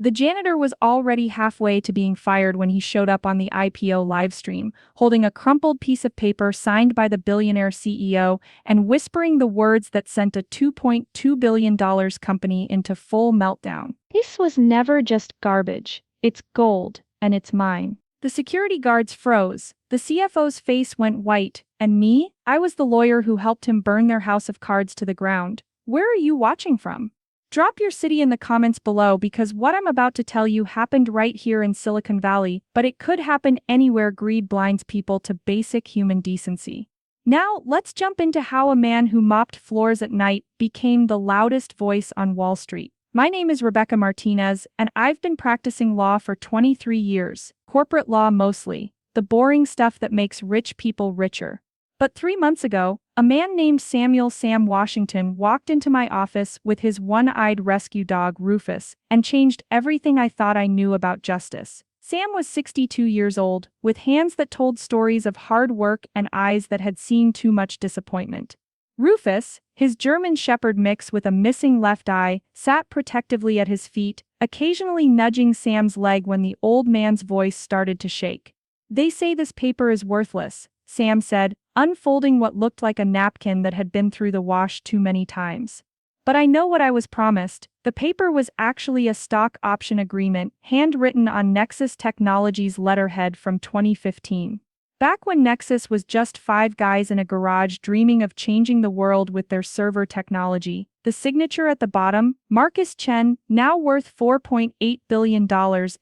The janitor was already halfway to being fired when he showed up on the IPO livestream, holding a crumpled piece of paper signed by the billionaire CEO and whispering the words that sent a $2.2 billion company into full meltdown. "This was never just garbage. It's gold, and it's mine." The security guards froze, the CFO's face went white, and me? I was the lawyer who helped him burn their house of cards to the ground. Where are you watching from? Drop your city in the comments below because what I'm about to tell you happened right here in Silicon Valley, but it could happen anywhere. Greed blinds people to basic human decency. Now, let's jump into how a man who mopped floors at night became the loudest voice on Wall Street. My name is Rebecca Martinez, and I've been practicing law for 23 years, corporate law mostly, the boring stuff that makes rich people richer. But 3 months ago, a man named Sam Washington walked into my office with his one-eyed rescue dog Rufus and changed everything I thought I knew about justice. Sam was 62 years old, with hands that told stories of hard work and eyes that had seen too much disappointment. Rufus, his German Shepherd mix with a missing left eye, sat protectively at his feet, occasionally nudging Sam's leg when the old man's voice started to shake. "They say this paper is worthless," Sam said, unfolding what looked like a napkin that had been through the wash too many times. "But I know what I was promised." The paper was actually a stock option agreement, handwritten on Nexus Technologies' letterhead from 2015. Back when Nexus was just 5 guys in a garage dreaming of changing the world with their server technology. The signature at the bottom, Marcus Chen, now worth $4.8 billion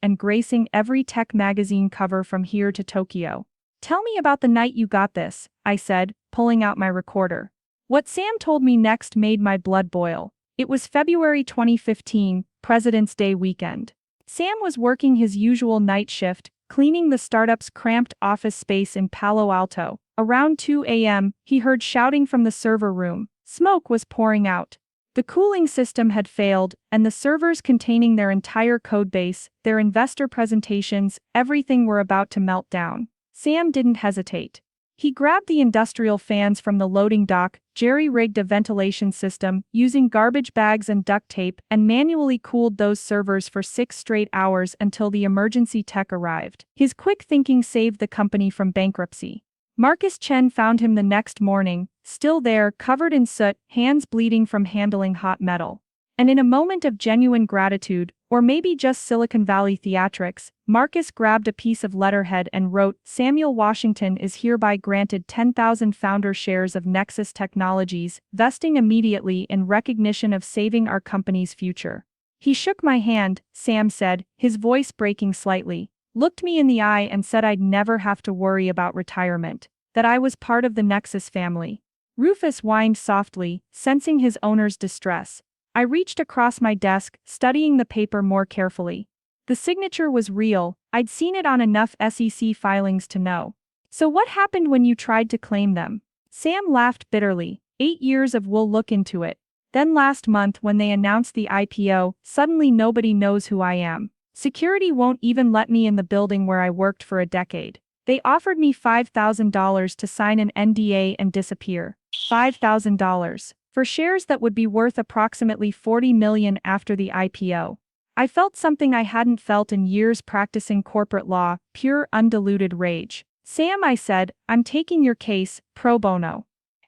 and gracing every tech magazine cover from here to Tokyo. "Tell me about the night you got this," I said, pulling out my recorder. What Sam told me next made my blood boil. It was February 2015, President's Day weekend. Sam was working his usual night shift, cleaning the startup's cramped office space in Palo Alto. Around 2 a.m., he heard shouting from the server room. Smoke was pouring out. The cooling system had failed, and the servers containing their entire codebase, their investor presentations, everything were about to melt down. Sam didn't hesitate. He grabbed the industrial fans from the loading dock, jerry-rigged a ventilation system, using garbage bags and duct tape, and manually cooled those servers for 6 straight hours until the emergency tech arrived. His quick thinking saved the company from bankruptcy. Marcus Chen found him the next morning, still there, covered in soot, hands bleeding from handling hot metal. And in a moment of genuine gratitude, or maybe just Silicon Valley theatrics, Marcus grabbed a piece of letterhead and wrote, "Samuel Washington is hereby granted 10,000 founder shares of Nexus Technologies, vesting immediately in recognition of saving our company's future." He shook my hand, Sam said, his voice breaking slightly, looked me in the eye and said I'd never have to worry about retirement, that I was part of the Nexus family. Rufus whined softly, sensing his owner's distress. I reached across my desk, studying the paper more carefully. The signature was real, I'd seen it on enough SEC filings to know. "So what happened when you tried to claim them?" Sam laughed bitterly. 8 years of "we'll look into it." Then last month when they announced the IPO, suddenly nobody knows who I am. Security won't even let me in the building where I worked for a decade. They offered me $5,000 to sign an NDA and disappear. $5,000. For shares that would be worth approximately $40 million after the IPO. I felt something I hadn't felt in years practicing corporate law, pure undiluted rage. "Sam," I said, "I'm taking your case, pro bono.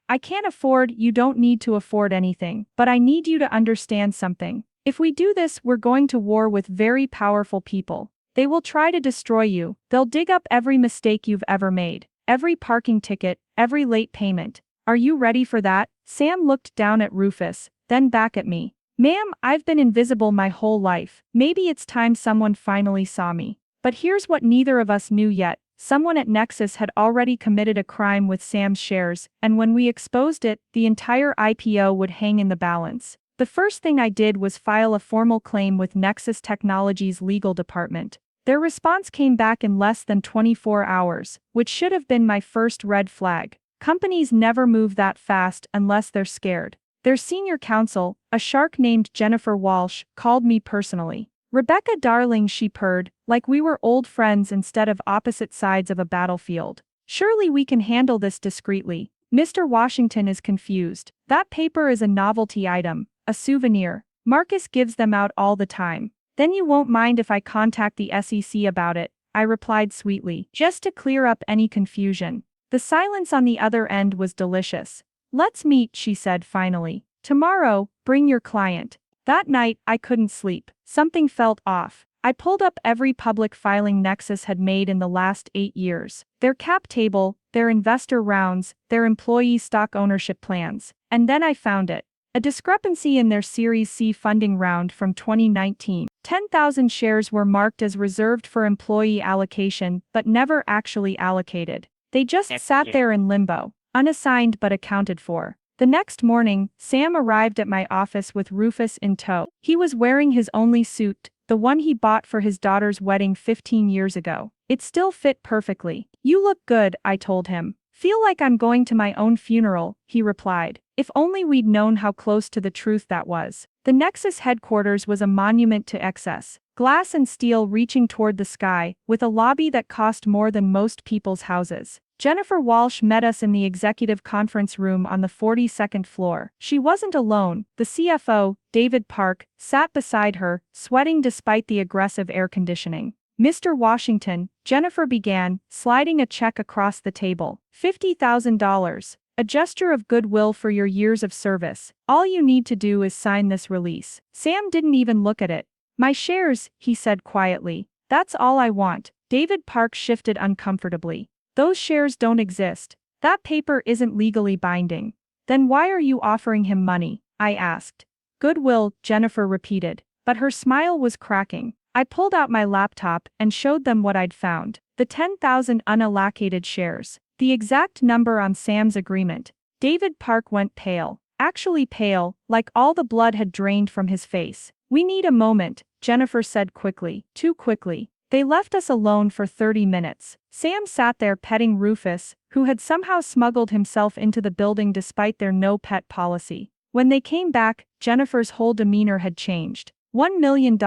I can't afford, you don't need to afford anything, but I need you to understand something. If we do this, we're going to war with very powerful people. They will try to destroy you, they'll dig up every mistake you've ever made, every parking ticket, every late payment. Are you ready for that?" Sam looked down at Rufus, then back at me. "Ma'am, I've been invisible my whole life. Maybe it's time someone finally saw me." But here's what neither of us knew yet. Someone at Nexus had already committed a crime with Sam's shares, and when we exposed it, the entire IPO would hang in the balance. The first thing I did was file a formal claim with Nexus Technologies' legal department. Their response came back in less than 24 hours, which should have been my first red flag. Companies never move that fast unless they're scared. Their senior counsel, a shark named Jennifer Walsh, called me personally. "Rebecca darling," she purred, like we were old friends instead of opposite sides of a battlefield. "Surely we can handle this discreetly. Mr. Washington is confused. That paper is a novelty item, a souvenir. Marcus gives them out all the time. Then you won't mind if I contact the SEC about it, I replied sweetly, just to clear up any confusion. The silence on the other end was delicious. Let's meet, she said finally. Tomorrow, bring your client. That night, I couldn't sleep. Something felt off. I pulled up every public filing Nexus had made in the last 8 years. Their cap table, their investor rounds, their employee stock ownership plans. And then I found it. A discrepancy in their Series C funding round from 2019. 10,000 shares were marked as reserved for employee allocation but never actually allocated. They just sat there in limbo, unassigned but accounted for. The next morning, Sam arrived at my office with Rufus in tow. He was wearing his only suit, the one he bought for his daughter's wedding 15 years ago. It still fit perfectly. You look good, I told him. Feel like I'm going to my own funeral, he replied. If only we'd known how close to the truth that was. The Nexus headquarters was a monument to excess. Glass and steel reaching toward the sky, with a lobby that cost more than most people's houses. Jennifer Walsh met us in the executive conference room on the 42nd floor. She wasn't alone. The CFO, David Park, sat beside her, sweating despite the aggressive air conditioning. Mr. Washington, Jennifer began, sliding a check across the table. $50,000. A gesture of goodwill for your years of service. All you need to do is sign this release. Sam didn't even look at it. My shares, he said quietly. That's all I want. David Park shifted uncomfortably. Those shares don't exist. That paper isn't legally binding. Then why are you offering him money? I asked. Goodwill, Jennifer repeated. But her smile was cracking. I pulled out my laptop and showed them what I'd found. The 10,000 unallocated shares. The exact number on Sam's agreement. David Park went pale. Actually pale, like all the blood had drained from his face. We need a moment, Jennifer said quickly. Too quickly. They left us alone for 30 minutes. Sam sat there petting Rufus, who had somehow smuggled himself into the building despite their no-pet policy. When they came back, Jennifer's whole demeanor had changed. $1 million,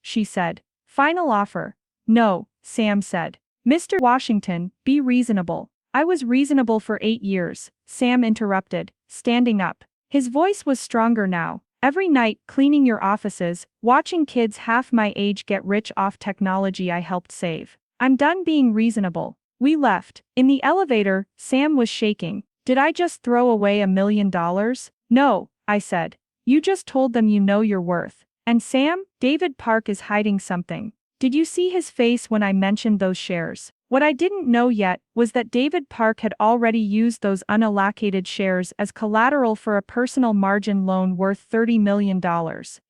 she said. Final offer. No, Sam said. Mr. Washington, be reasonable. I was reasonable for 8 years, Sam interrupted, standing up. His voice was stronger now. Every night, cleaning your offices, watching kids half my age get rich off technology I helped save. I'm done being reasonable. We left. In the elevator, Sam was shaking. Did I just throw away $1 million? No, I said. You just told them you know your worth. And Sam, David Park is hiding something. Did you see his face when I mentioned those shares? What I didn't know yet was that David Park had already used those unallocated shares as collateral for a personal margin loan worth $30 million.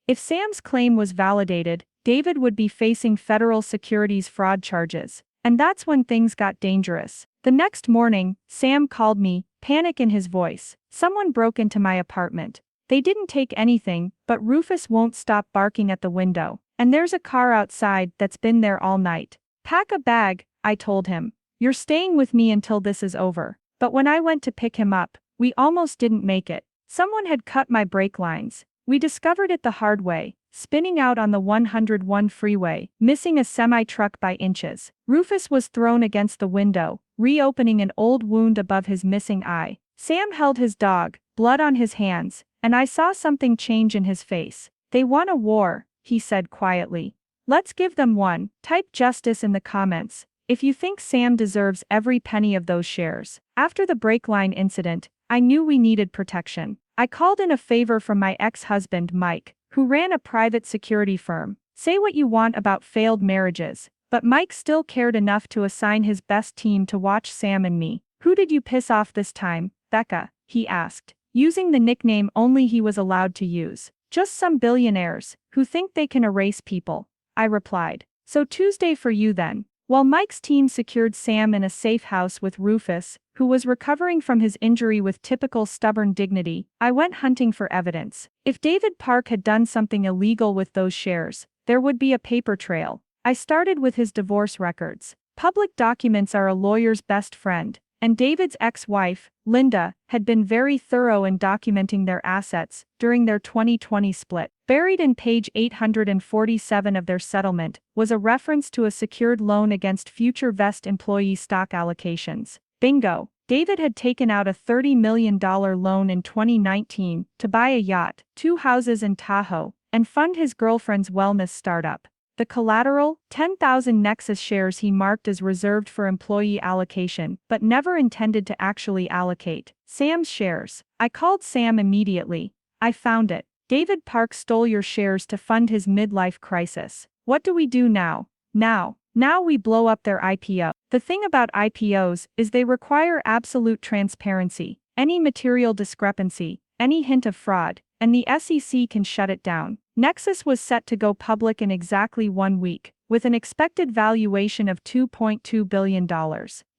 If Sam's claim was validated, David would be facing federal securities fraud charges. And that's when things got dangerous. The next morning, Sam called me, panic in his voice. Someone broke into my apartment. They didn't take anything, but Rufus won't stop barking at the window. And there's a car outside that's been there all night. Pack a bag, I told him. You're staying with me until this is over. But when I went to pick him up, we almost didn't make it. Someone had cut my brake lines. We discovered it the hard way, spinning out on the 101 freeway, missing a semi-truck by inches. Rufus was thrown against the window, reopening an old wound above his missing eye. Sam held his dog, blood on his hands, and I saw something change in his face. They won a war, he said quietly. Let's give them one. Type justice in the comments if you think Sam deserves every penny of those shares. After the brake line incident, I knew we needed protection. I called in a favor from my ex-husband Mike, who ran a private security firm. Say what you want about failed marriages, but Mike still cared enough to assign his best team to watch Sam and me. Who did you piss off this time, Becca? He asked, using the nickname only he was allowed to use. Just some billionaires, who think they can erase people, I replied. So Tuesday for you then. While Mike's team secured Sam in a safe house with Rufus, who was recovering from his injury with typical stubborn dignity, I went hunting for evidence. If David Park had done something illegal with those shares, there would be a paper trail. I started with his divorce records. Public documents are a lawyer's best friend, and David's ex-wife, Linda, had been very thorough in documenting their assets during their 2020 split. Buried in page 847 of their settlement was a reference to a secured loan against future Vest employee stock allocations. Bingo! David had taken out a $30 million loan in 2019 to buy a yacht, 2 houses in Tahoe, and fund his girlfriend's wellness startup. The collateral, 10,000 Nexus shares he marked as reserved for employee allocation, but never intended to actually allocate. Sam's shares. I called Sam immediately. I found it. David Park stole your shares to fund his midlife crisis. What do we do now? Now we blow up their IPO. The thing about IPOs is they require absolute transparency. Any material discrepancy, any hint of fraud, and the SEC can shut it down. Nexus was set to go public in exactly 1 week, with an expected valuation of $2.2 billion.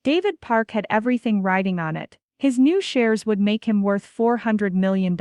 David Park had everything riding on it. His new shares would make him worth $400 million.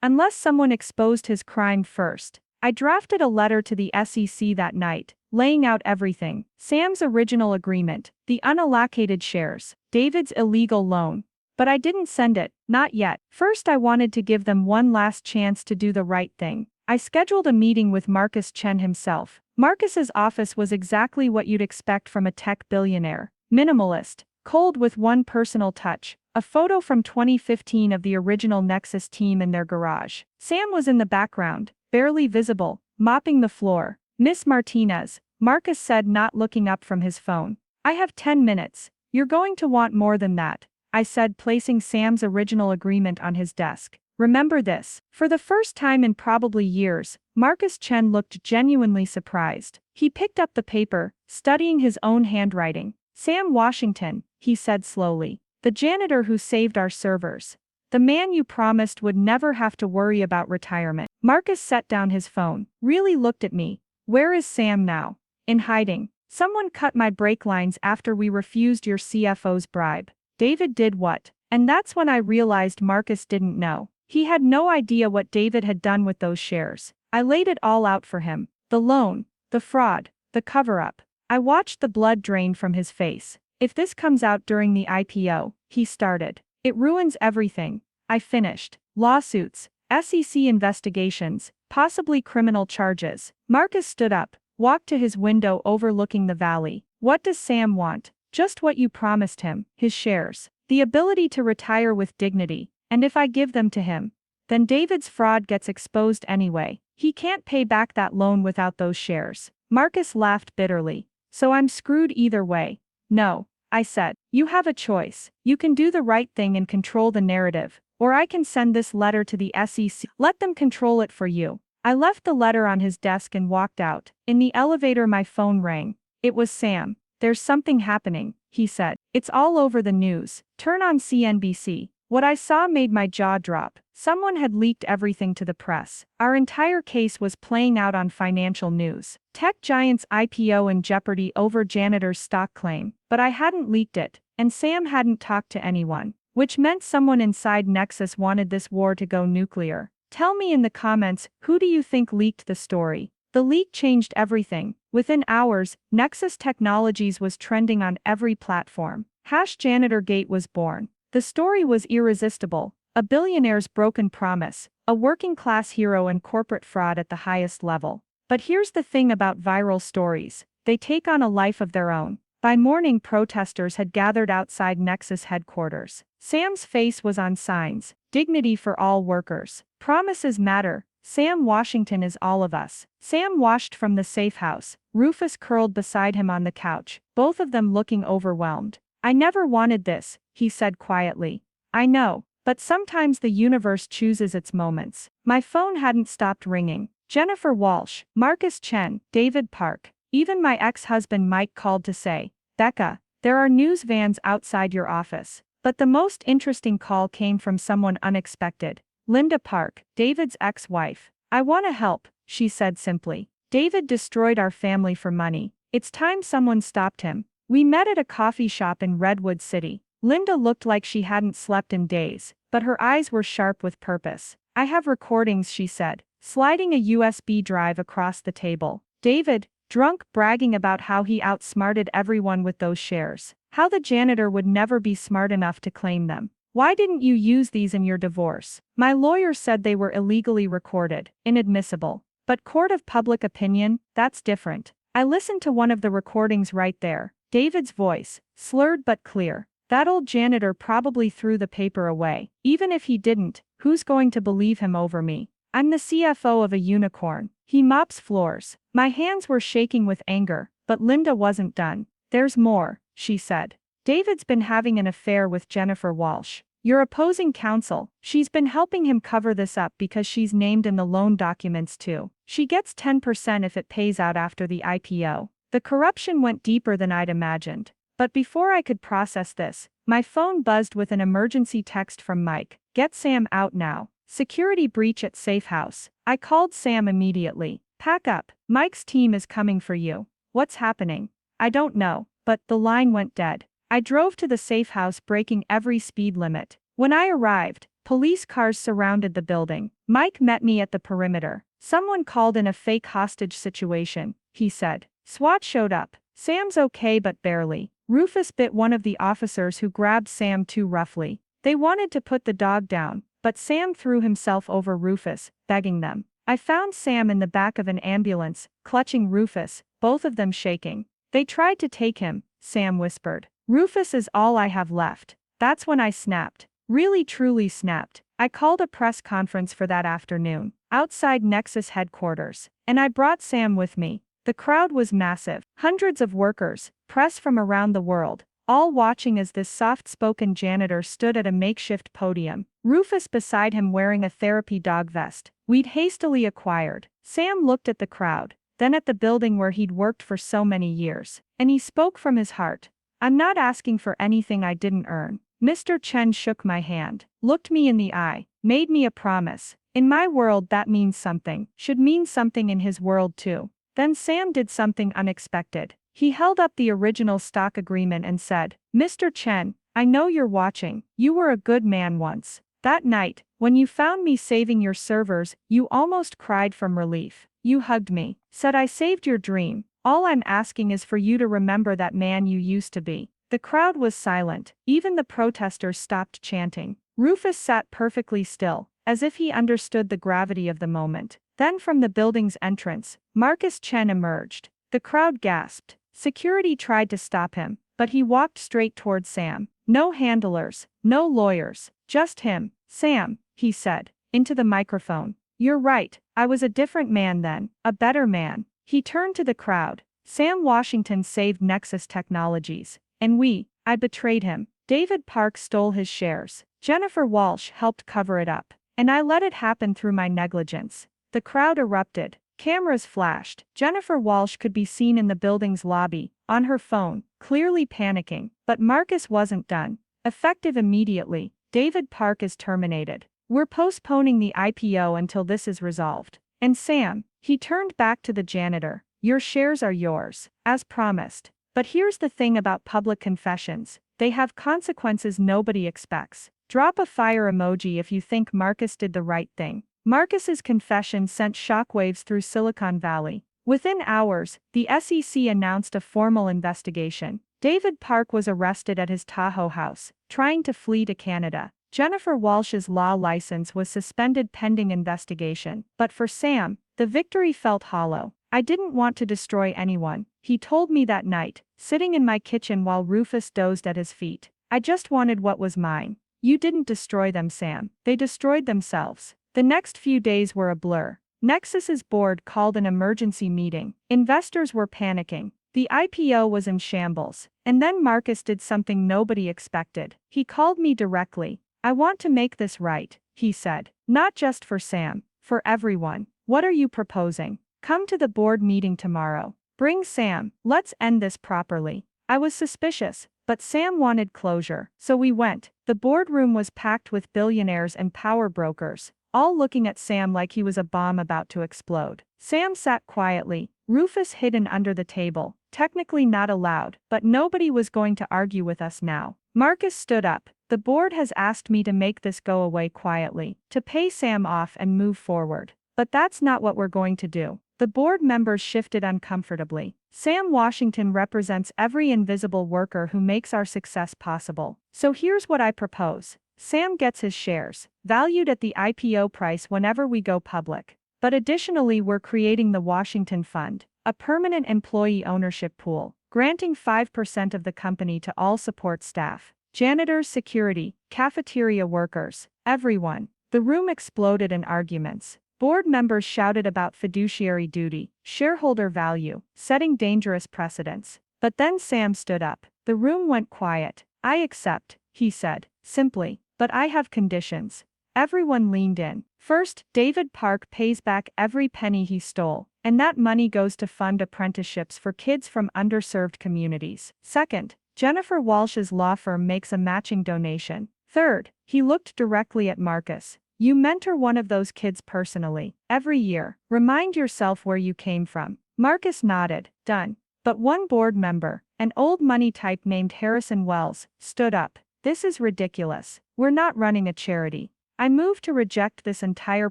Unless someone exposed his crime first. I drafted a letter to the SEC that night, laying out everything. Sam's original agreement, the unallocated shares, David's illegal loan. But I didn't send it, not yet. First I wanted to give them one last chance to do the right thing. I scheduled a meeting with Marcus Chen himself. Marcus's office was exactly what you'd expect from a tech billionaire. Minimalist, cold with one personal touch. A photo from 2015 of the original Nexus team in their garage. Sam was in the background, barely visible, mopping the floor. Miss Martinez, Marcus said, not looking up from his phone. I have 10 minutes. You're going to want more than that, I said, placing Sam's original agreement on his desk. Remember this. For the first time in probably years, Marcus Chen looked genuinely surprised. He picked up the paper, studying his own handwriting. Sam Washington, he said slowly. The janitor who saved our servers. The man you promised would never have to worry about retirement. Marcus set down his phone, really looked at me. Where is Sam now? In hiding. Someone cut my brake lines after we refused your CFO's bribe. David did what? And that's when I realized Marcus didn't know. He had no idea what David had done with those shares. I laid it all out for him. The loan, the fraud, the cover-up. I watched the blood drain from his face. If this comes out during the IPO, he started. It ruins everything. I finished. Lawsuits, SEC investigations, possibly criminal charges. Marcus stood up, walked to his window overlooking the valley. What does Sam want? Just what you promised him, his shares. The ability to retire with dignity. And if I give them to him, then David's fraud gets exposed anyway. He can't pay back that loan without those shares. Marcus laughed bitterly. So I'm screwed either way. No, I said. You have a choice. You can do the right thing and control the narrative, or I can send this letter to the SEC. Let them control it for you. I left the letter on his desk and walked out. In the elevator my phone rang. It was Sam. There's something happening, he said. It's all over the news. Turn on CNBC. What I saw made my jaw drop. Someone had leaked everything to the press. Our entire case was playing out on financial news. Tech giants IPO in jeopardy over Janitor's stock claim. But I hadn't leaked it, and Sam hadn't talked to anyone. Which meant someone inside Nexus wanted this war to go nuclear. Tell me in the comments, who do you think leaked the story? The leak changed everything. Within hours, Nexus Technologies was trending on every platform. #JanitorGate was born. The story was irresistible. A billionaire's broken promise, a working-class hero and corporate fraud at the highest level. But here's the thing about viral stories. They take on a life of their own. By morning, protesters had gathered outside Nexus headquarters. Sam's face was on signs. Dignity for all workers. Promises matter. Sam Washington is all of us. Sam washed from the safe house. Rufus curled beside him on the couch, both of them looking overwhelmed. I never wanted this, he said quietly. I know, but sometimes the universe chooses its moments. My phone hadn't stopped ringing. Jennifer Walsh, Marcus Chen, David Park. Even my ex-husband Mike called to say, Becca, there are news vans outside your office. But the most interesting call came from someone unexpected. Linda Park, David's ex-wife. I want to help, she said simply. David destroyed our family for money. It's time someone stopped him. We met at a coffee shop in Redwood City. Linda looked like she hadn't slept in days, but her eyes were sharp with purpose. I have recordings, she said, sliding a USB drive across the table. David, drunk, bragging about how he outsmarted everyone with those shares. How the janitor would never be smart enough to claim them. Why didn't you use these in your divorce? My lawyer said they were illegally recorded, inadmissible. But court of public opinion, that's different. I listened to one of the recordings right there. David's voice, slurred but clear. That old janitor probably threw the paper away. Even if he didn't, who's going to believe him over me? I'm the CFO of a unicorn. He mops floors. My hands were shaking with anger, but Linda wasn't done. There's more, she said. David's been having an affair with Jennifer Walsh, your opposing counsel. She's been helping him cover this up because she's named in the loan documents too. She gets 10% if it pays out after the IPO. The corruption went deeper than I'd imagined. But before I could process this, my phone buzzed with an emergency text from Mike. Get Sam out now. Security breach at Safe House. I called Sam immediately. Pack up. Mike's team is coming for you. What's happening? I don't know, but the line went dead. I drove to the Safe House breaking every speed limit. When I arrived, police cars surrounded the building. Mike met me at the perimeter. Someone called in a fake hostage situation, he said. SWAT showed up. Sam's okay but barely. Rufus bit one of the officers who grabbed Sam too roughly. They wanted to put the dog down, but Sam threw himself over Rufus, begging them. I found Sam in the back of an ambulance, clutching Rufus, both of them shaking. They tried to take him, Sam whispered. Rufus is all I have left. That's when I snapped. Really truly snapped. I called a press conference for that afternoon, outside Nexus headquarters, and I brought Sam with me. The crowd was massive. Hundreds of workers, press from around the world, all watching as this soft-spoken janitor stood at a makeshift podium, Rufus beside him wearing a therapy dog vest we'd hastily acquired. Sam looked at the crowd, then at the building where he'd worked for so many years, and he spoke from his heart. I'm not asking for anything I didn't earn. Mr. Chen shook my hand, looked me in the eye, made me a promise. In my world that means something, should mean something in his world too. Then Sam did something unexpected. He held up the original stock agreement and said, Mr. Chen, I know you're watching. You were a good man once. That night, when you found me saving your servers, you almost cried from relief. You hugged me, said I saved your dream. All I'm asking is for you to remember that man you used to be. The crowd was silent. Even the protesters stopped chanting. Rufus sat perfectly still, as if he understood the gravity of the moment. Then from the building's entrance, Marcus Chen emerged. The crowd gasped. Security tried to stop him, but he walked straight toward Sam. No handlers, no lawyers, just him. Sam, he said, into the microphone. You're right, I was a different man then, a better man. He turned to the crowd. Sam Washington saved Nexus Technologies. And I betrayed him. David Park stole his shares. Jennifer Walsh helped cover it up. And I let it happen through my negligence. The crowd erupted. Cameras flashed. Jennifer Walsh could be seen in the building's lobby, on her phone, clearly panicking. But Marcus wasn't done. Effective immediately, David Park is terminated. We're postponing the IPO until this is resolved. And Sam, he turned back to the janitor. Your shares are yours, as promised. But here's the thing about public confessions. They have consequences nobody expects. Drop a fire emoji if you think Marcus did the right thing. Marcus's confession sent shockwaves through Silicon Valley. Within hours, the SEC announced a formal investigation. David Park was arrested at his Tahoe house, trying to flee to Canada. Jennifer Walsh's law license was suspended pending investigation. But for Sam, the victory felt hollow. I didn't want to destroy anyone, he told me that night, sitting in my kitchen while Rufus dozed at his feet. I just wanted what was mine. You didn't destroy them, Sam. They destroyed themselves. The next few days were a blur. Nexus's board called an emergency meeting. Investors were panicking. The IPO was in shambles. And then Marcus did something nobody expected. He called me directly. I want to make this right, he said. Not just for Sam, for everyone. What are you proposing? Come to the board meeting tomorrow. Bring Sam. Let's end this properly. I was suspicious, but Sam wanted closure. So we went. The boardroom was packed with billionaires and power brokers, all looking at Sam like he was a bomb about to explode. Sam sat quietly, Rufus hidden under the table, technically not allowed, but nobody was going to argue with us now. Marcus stood up. The board has asked me to make this go away quietly, to pay Sam off and move forward. But that's not what we're going to do. The board members shifted uncomfortably. Sam Washington represents every invisible worker who makes our success possible. So here's what I propose. Sam gets his shares, valued at the IPO price whenever we go public. But additionally, we're creating the Washington Fund, a permanent employee ownership pool, granting 5% of the company to all support staff, janitors, security, cafeteria workers, everyone. The room exploded in arguments. Board members shouted about fiduciary duty, shareholder value, setting dangerous precedents. But then Sam stood up. The room went quiet. I accept, he said, simply, but I have conditions. Everyone leaned in. First, David Park pays back every penny he stole, and that money goes to fund apprenticeships for kids from underserved communities. Second, Jennifer Walsh's law firm makes a matching donation. Third, he looked directly at Marcus. You mentor one of those kids personally, every year. Remind yourself where you came from. Marcus nodded. Done. But one board member, an old money type named Harrison Wells, stood up. This is ridiculous. We're not running a charity. I move to reject this entire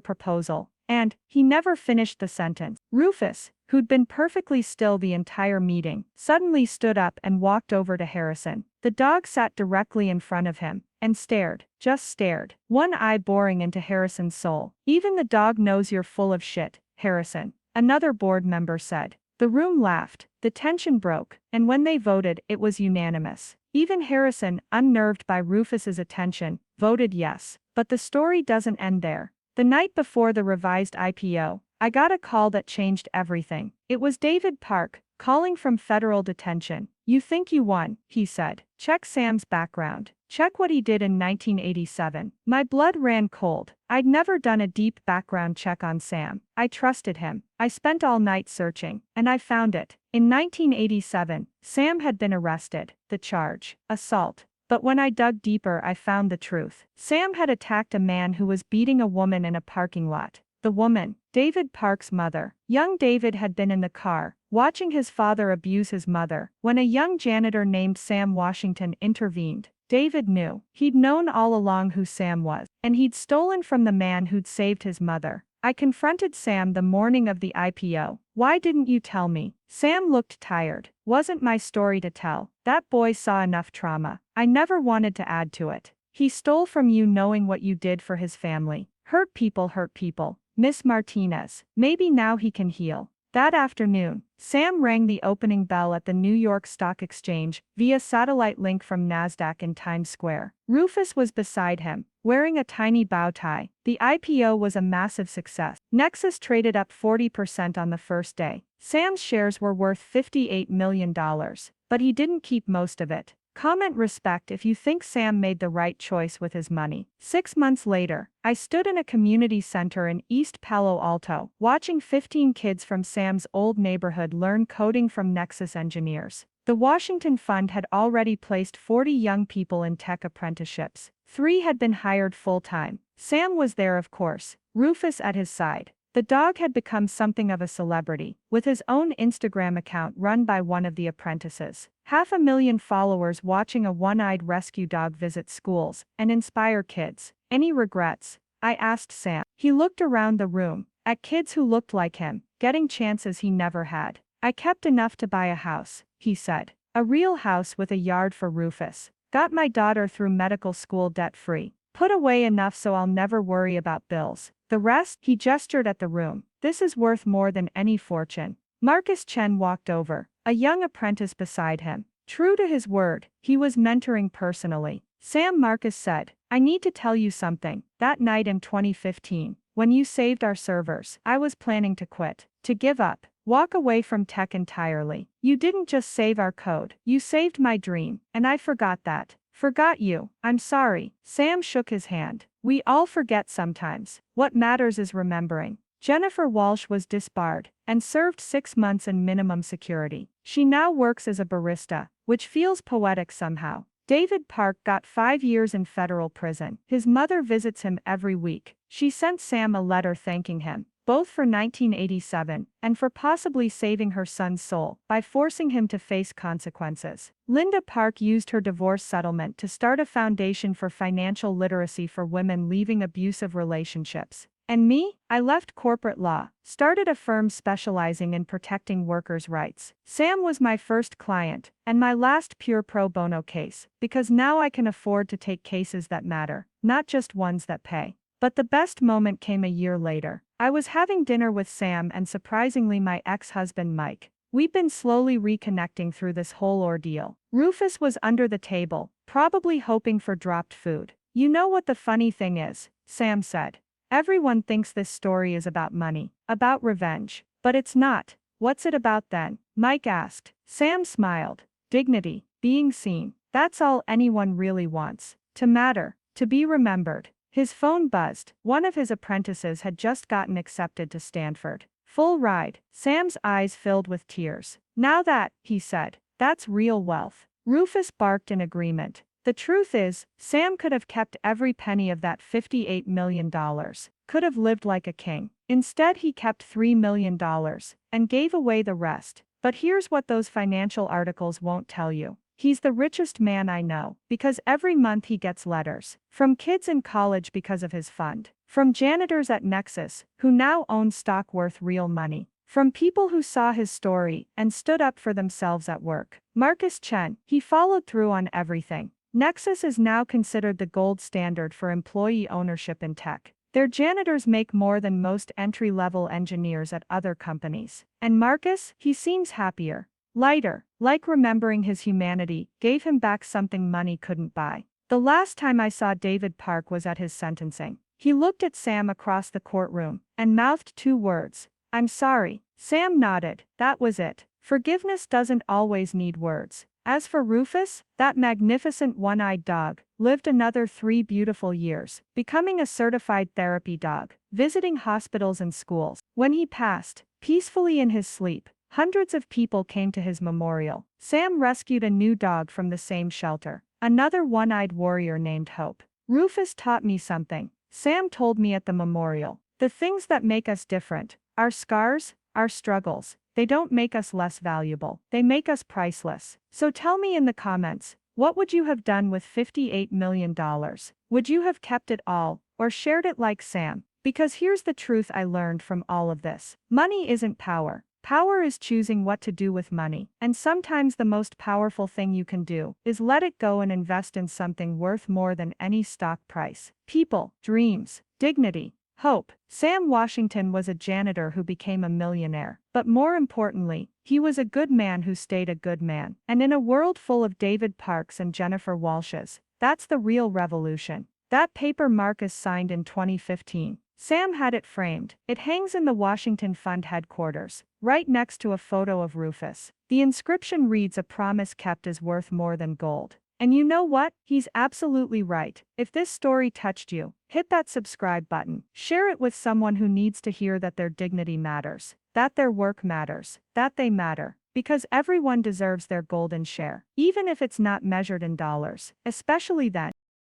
proposal. And, he never finished the sentence. Rufus, who'd been perfectly still the entire meeting, suddenly stood up and walked over to Harrison. The dog sat directly in front of him, and stared, just stared, one eye boring into Harrison's soul. Even the dog knows you're full of shit, Harrison, another board member said. The room laughed, the tension broke, and when they voted, it was unanimous. Even Harrison, unnerved by Rufus's attention, voted yes. But the story doesn't end there. The night before the revised IPO, I got a call that changed everything. It was David Park, calling from federal detention. You think you won, he said. Check Sam's background. Check what he did in 1987. My blood ran cold. I'd never done a deep background check on Sam. I trusted him. I spent all night searching, and I found it. In 1987, Sam had been arrested. The charge, assault. But when I dug deeper, I found the truth. Sam had attacked a man who was beating a woman in a parking lot. The woman, David Park's mother. Young David had been in the car, watching his father abuse his mother, when a young janitor named Sam Washington intervened. David knew. He'd known all along who Sam was, and he'd stolen from the man who'd saved his mother. I confronted Sam the morning of the IPO. Why didn't you tell me? Sam looked tired. Wasn't my story to tell. That boy saw enough trauma. I never wanted to add to it. He stole from you knowing what you did for his family. Hurt people hurt people. Miss Martinez. Maybe now he can heal. That afternoon, Sam rang the opening bell at the New York Stock Exchange via satellite link from NASDAQ in Times Square. Rufus was beside him, wearing a tiny bow tie. The IPO was a massive success. Nexus traded up 40% on the first day. Sam's shares were worth $58 million, but he didn't keep most of it. Comment respect if you think Sam made the right choice with his money. 6 months later, I stood in a community center in East Palo Alto, watching 15 kids from Sam's old neighborhood learn coding from Nexus engineers. The Washington Fund had already placed 40 young people in tech apprenticeships. 3 had been hired full-time. Sam was there, of course, Rufus at his side. The dog had become something of a celebrity, with his own Instagram account run by one of the apprentices. 500,000 followers watching a one-eyed rescue dog visit schools and inspire kids. Any regrets? I asked Sam. He looked around the room, at kids who looked like him, getting chances he never had. I kept enough to buy a house, he said. A real house with a yard for Rufus. Got my daughter through medical school debt-free. Put away enough so I'll never worry about bills. The rest, he gestured at the room. This is worth more than any fortune. Marcus Chen walked over, a young apprentice beside him. True to his word, he was mentoring personally. Sam, Marcus said, I need to tell you something. That night in 2015, when you saved our servers, I was planning to quit, to give up, walk away from tech entirely. You didn't just save our code, you saved my dream, and I forgot that. Forgot you. I'm sorry. Sam shook his hand. We all forget sometimes. What matters is remembering. Jennifer Walsh was disbarred and served 6 months in minimum security. She now works as a barista, which feels poetic somehow. David Park got 5 years in federal prison. His mother visits him every week. She sent Sam a letter thanking him, both for 1987 and for possibly saving her son's soul by forcing him to face consequences. Linda Park used her divorce settlement to start a foundation for financial literacy for women leaving abusive relationships. And me? I left corporate law, started a firm specializing in protecting workers' rights. Sam was my first client, and my last pure pro bono case, because now I can afford to take cases that matter, not just ones that pay. But the best moment came a year later. I was having dinner with Sam and surprisingly my ex-husband Mike. We'd been slowly reconnecting through this whole ordeal. Rufus was under the table, probably hoping for dropped food. You know what the funny thing is, Sam said. Everyone thinks this story is about money, about revenge. But it's not. What's it about then? Mike asked. Sam smiled. Dignity, being seen. That's all anyone really wants. To matter, to be remembered. His phone buzzed. One of his apprentices had just gotten accepted to Stanford. Full ride. Sam's eyes filled with tears. Now that, he said, that's real wealth. Rufus barked in agreement. The truth is, Sam could have kept every penny of that $58 million, could have lived like a king. Instead, he kept $3 million and gave away the rest. But here's what those financial articles won't tell you. He's the richest man I know, because every month he gets letters from kids in college because of his fund, from janitors at Nexus, who now own stock worth real money, from people who saw his story and stood up for themselves at work. Marcus Chen, he followed through on everything. Nexus is now considered the gold standard for employee ownership in tech. Their janitors make more than most entry-level engineers at other companies. And Marcus, he seems happier. Lighter, like remembering his humanity, gave him back something money couldn't buy. The last time I saw David Park was at his sentencing. He looked at Sam across the courtroom and mouthed 2 words. I'm sorry. Sam nodded. That was it. Forgiveness doesn't always need words. As for Rufus, that magnificent one-eyed dog, lived another 3 beautiful years, becoming a certified therapy dog, visiting hospitals and schools. When he passed, peacefully in his sleep, hundreds of people came to his memorial. Sam rescued a new dog from the same shelter, another one-eyed warrior named Hope. Rufus taught me something, Sam told me at the memorial. The things that make us different, our scars, our struggles, they don't make us less valuable, they make us priceless. So tell me in the comments, what would you have done with $58 million? Would you have kept it all, or shared it like Sam? Because here's the truth I learned from all of this. Money isn't power. Power is choosing what to do with money. And sometimes the most powerful thing you can do is let it go and invest in something worth more than any stock price. People, dreams, dignity, hope. Sam Washington was a janitor who became a millionaire. But more importantly, he was a good man who stayed a good man. And in a world full of David Parks and Jennifer Walshes, that's the real revolution. That paper Marcus signed in 2015. Sam had it framed. It hangs in the Washington Fund headquarters, right next to a photo of Rufus. The inscription reads, "A promise kept is worth more than gold." And you know what? He's absolutely right. If this story touched you, hit that subscribe button. Share it with someone who needs to hear that their dignity matters, that their work matters, that they matter. Because everyone deserves their golden share, even if it's not measured in dollars, especially then.